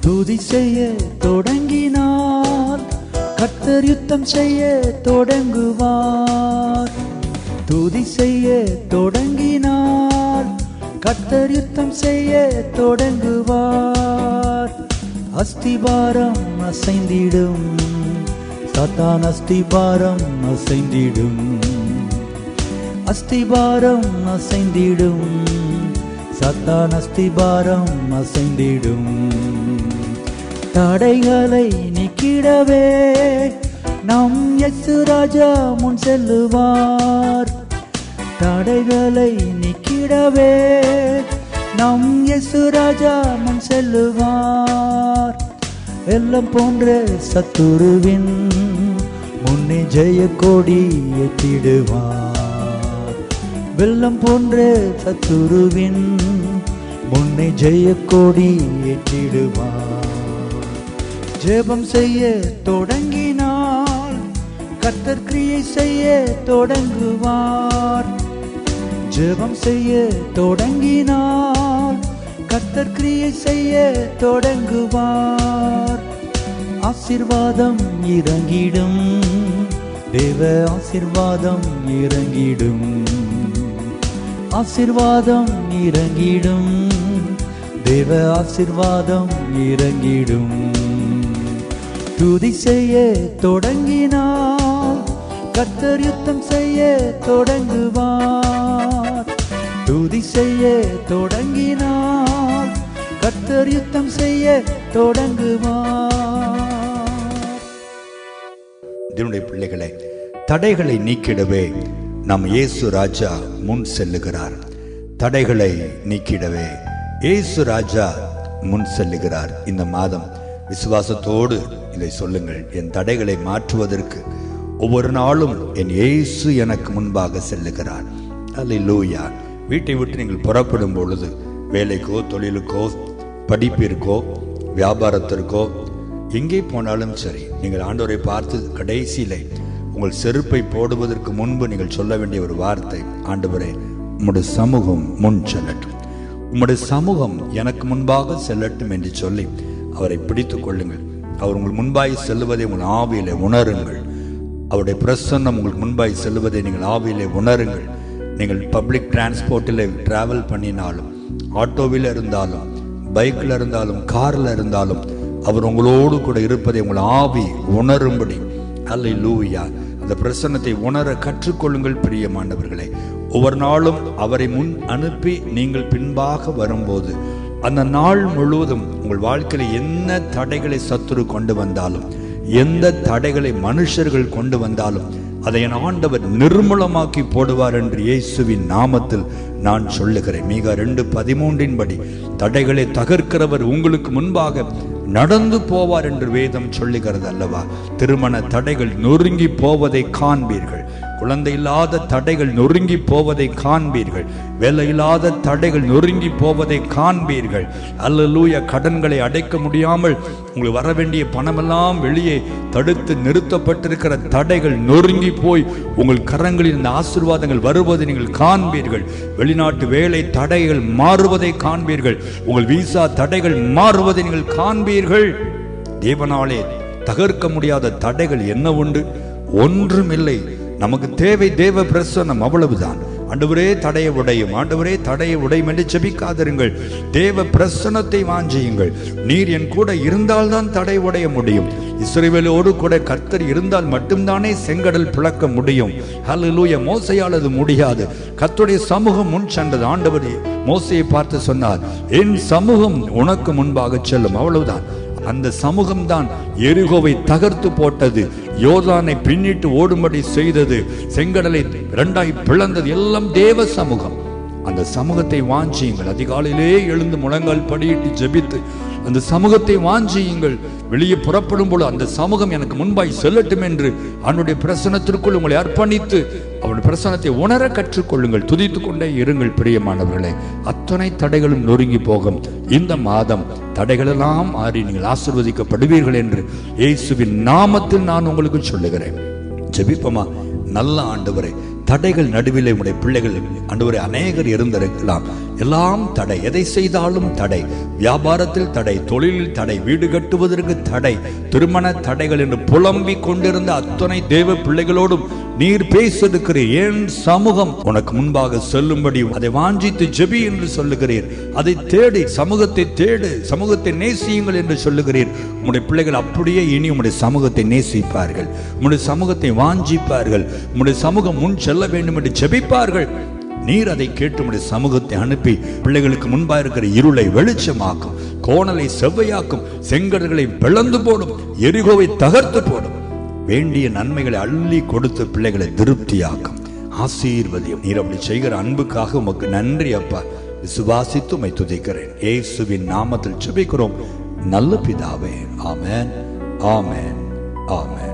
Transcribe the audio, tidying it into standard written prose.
துதி செய்ய தொடங்கினார், கர்த்தர் யுத்தம் செய்ய தொடங்குவார். துதி செய்ய தொடங்கினார், கர்த்தர் யுத்தம் செய்ய தொடங்குவார். அஸ்திபாரம் அசைந்திடும், சாத்தான் அஸ்திபாரம் அசைந்திடும். அஸ்திபாரம் அசைந்திடும், சாத்தான் அஸ்திபாரம் அசைந்திடும். தடைகளை நீக்கிடவே நம் இயேசு ராஜா முன் செல்லுவார். தடைகளை நீக்கிடவே நம் இயேசு ராஜா முன் செல்லுவார். வெள்ளம் போன்ற சத்துருவின் முன்னே ஜெய கொடி ஏற்றிடுவார். வெள்ளம் போன்ற சத்துருவின் முன்னே ஜெய கொடி ஏற்றிடுவார். ஜெபம் செய்ய தொடங்கினால் கர்த்தர் கிரியை செய்ய தொடங்குவார். ஜெபம் செய்ய தொடங்கினால் கர்த்தர் கிரியை செய்ய தொடங்குவார். ஆசீர்வாதம் இறங்கிடும், தேவ ஆசீர்வாதம் இறங்கிடும். ஆசீர்வாதம் இறங்கிடும், தேவ ஆசீர்வாதம் இறங்கிடும். துதி செய்ய தொடங்கினால் கர்த்தர் யுத்தம் செய்ய தொடங்குவார். துதி செய்ய தொடங்கினால் கர்த்தர் யுத்தம் செய்ய தொடங்குவார். தேவனுடைய பிள்ளைகளை, தடைகளை நீக்கிடவே நம் இயேசு ராஜா முன் செல்லுகிறார். தடைகளை நீக்கிடவே இயேசு ராஜா முன் செல்லுகிறார். இந்த மாதம் விசுவாசத்தோடு இதை சொல்லுங்கள். என் தடைகளை மாற்றுவதற்கு ஒவ்வொரு நாளும் என் இயேசு எனக்கு முன்பாக செல்லுகிறார். அல்லேலூயா. வீட்டை விட்டு நீங்கள் புறப்படும் பொழுது, வேலைக்கோ தொழிலுக்கோ படிப்பிற்கோ வியாபாரத்திற்கோ எங்கே போனாலும் சரி, நீங்கள் ஆண்டவரை பார்த்து கடைசியிலே உங்கள் செருப்பை போடுவதற்கு முன்பு நீங்கள் சொல்ல வேண்டிய ஒரு வார்த்தை, ஆண்டவரே உம்முடைய சமூகம் முன் செல்லட்டும், உம்முடைய சமூகம் எனக்கு முன்பாக செல்லட்டும் என்று சொல்லி அவரை பிடித்துக் கொள்ளுங்கள். அவர் உங்கள் முன்பாய் செல்லுவதை உங்கள் ஆவியிலே உணருங்கள். அவருடைய பிரசன்னம் உங்களுக்கு முன்பாய் செல்லுவதை நீங்கள் ஆவியிலே உணருங்கள். நீங்கள் பப்ளிக் டிரான்ஸ்போர்ட்டில் டிராவல் பண்ணினாலும், ஆட்டோவில் இருந்தாலும், பைக்கில் இருந்தாலும், காரில் இருந்தாலும் அவர் உங்களோடு கூட இருப்பதை உங்கள் ஆவி உணரும்படி, அல்லேலூயா, அந்த பிரசன்னத்தை உணர கற்றுக்கொள்ளுங்கள். பிரியமானவர்களே, ஒவ்வொரு நாளும் அவரை முன் அனுப்பி நீங்கள் பின்பாக வரும்போது, அந்த நாள் முழுவதும் உங்கள் வாழ்க்கையில் என்ன தடைகளை சத்துரு கொண்டு வந்தாலும், எந்த தடைகளை மனுஷர்கள் கொண்டு வந்தாலும், அதை என் ஆண்டவர் நிர்மூலமாக்கி போடுவார் என்று இயேசுவின் நாமத்தில் நான் சொல்லுகிறேன். மீகா 2:13 படி தடைகளை தகர்க்கிறவர் உங்களுக்கு முன்பாக நடந்து போவார் என்று வேதம் சொல்லுகிறது அல்லவா? திருமண தடைகள் நொறுங்கி போவதை காண்பீர்கள். குழந்தை இல்லாத தடைகள் நொறுங்கி போவதை காண்பீர்கள். வேலை இல்லாத தடைகள் நொறுங்கி போவதை காண்பீர்கள். அல்லேலூயா. கடன்களை அடைக்க முடியாமல் உங்களுக்கு வர வேண்டிய பணமெல்லாம் வெளியே தடுத்து நிறுத்தப்பட்டிருக்கிற தடைகள் நொறுங்கி போய் உங்கள் கரங்களில் இந்த ஆசீர்வாதங்கள் வருவதை நீங்கள் காண்பீர்கள். வெளிநாட்டு வேலை தடைகள் மாறுவதை காண்பீர்கள். உங்கள் விசா தடைகள் மாறுவதை நீங்கள் காண்பீர்கள். தேவனாலே தகர்க்க முடியாத தடைகள் என்ன உண்டு? ஒன்றுமில்லை. நமக்கு தேவை தேவ பிரசன்னம், அவ்வளவுதான். ஆண்டவரே தடையை உடையும், ஆண்டவரே தடையை உடையும் என்று ஜெபிக்காதிருங்கள். தேவ பிரசன்னத்தை வாஞ்சியுங்கள். நீர் என் கூட இருந்தால்தான் தடை உடைய முடியும். இஸ்ரவேலோடு கூட கர்த்தர் இருந்தால் மட்டும்தானே செங்கடல் பிளக்க முடியும். ஹல்லேலூயா. மோசையால் அது முடியாது. கர்த்தருடைய சமூகம் முன் சென்றது. ஆண்டவர் மோசையை பார்த்து சொன்னார், என் சமூகம் உனக்கு முன்பாக செல்லும். அவ்வளவுதான். அந்த சமூகம் தான் எரிகோவை தகர்த்து போட்டது, யோர்தானை பின்னிட்டு ஓடும்படி செய்தது, செங்கடலை 2ஆய் பிளந்தது. எல்லாம் தேவ சமூகம். அந்த சமூகத்தை வாஞ்சியுங்கள். அதிகாலையிலே எழுந்து முழங்கால் படியிட்டு ஜெபித்து அந்த சமூகத்தை வாஞ்சியுங்கள். வெளியே புறப்படும் போது அந்த சமூகம் எனக்கு முன்பாய் செல்லட்டும் என்று அவனுடைய பிரசனத்திற்குள் உங்களை அர்ப்பணித்து அவனுடைய பிரசனத்தை உணர கற்றுக்கொள்ளுங்கள். துதித்துக் கொண்டே இருங்கள். பிரியமானவர்களே, அத்தனை தடைகளும் நொறுங்கி போகும். இந்த மாதம் தடைகளெல்லாம் மாறி நீங்கள் ஆசீர்வதிக்கப்படுவீர்கள் என்று இயேசுவின் நாமத்தில் நான் உங்களுக்கு சொல்லுகிறேன். ஜெபிப்போமா? நல்ல ஆண்டவரே, தடைகள் நடுவிலே உடைய பிள்ளைகள் ஆண்டவரே அநேகர் இருந்திருக்கலாம். எல்லாம் தடை, எதை செய்தாலும் தடை, வியாபாரத்தில் தடை, தொழிலில் தடை, வீடு கட்டுவதற்கு தடை, திருமண தடைகள் என்று புலம்பிக் கொண்டிருந்த அத்தனை தேவ பிள்ளைகளோடும் நீர் பேசிருக்கிறீர். ஏன் சமூகம் உனக்கு முன்பாக செல்லும்படி அதை வாஞ்சித்து ஜெபி என்று சொல்லுகிறீர். அதை தேடி, சமூகத்தை தேடு, சமூகத்தை நேசியுங்கள் என்று சொல்லுகிறீர். உம்முடைய பிள்ளைகள் அப்படியே இனி உம்முடைய சமூகத்தை நேசிப்பார்கள், உம்முடைய சமூகத்தை வாஞ்சிப்பார்கள், உம்முடைய சமூகம் முன் செல்ல வேண்டும் என்று ஜெபிப்பார்கள். நீர் அதை கேட்டு உம்முடைய சமூகத்தை அனுப்பி பிள்ளைகளுக்கு முன்பாக இருக்கிற இருளை வெளிச்சமாக்கும், கோணலை செவ்வையாக்கும், செங்கடல்களை பிளந்து போடும், எரிகோவை தகர்த்து போடும், வேண்டிய நன்மைகளை அள்ளி கொடுத்து பிள்ளைகளை திருப்தியாக்கும். ஆசீர்வதியும். நீர் அப்படி செய்கிற அன்புக்காக உமக்கு நன்றி அப்பா. விசுவாசித்து உம்மை துதிக்கிறேன். இயேசுவின் நாமத்தில் ஜெபிக்கிறோம் நல்ல பிதாவே. ஆமென், ஆமென், ஆமென்.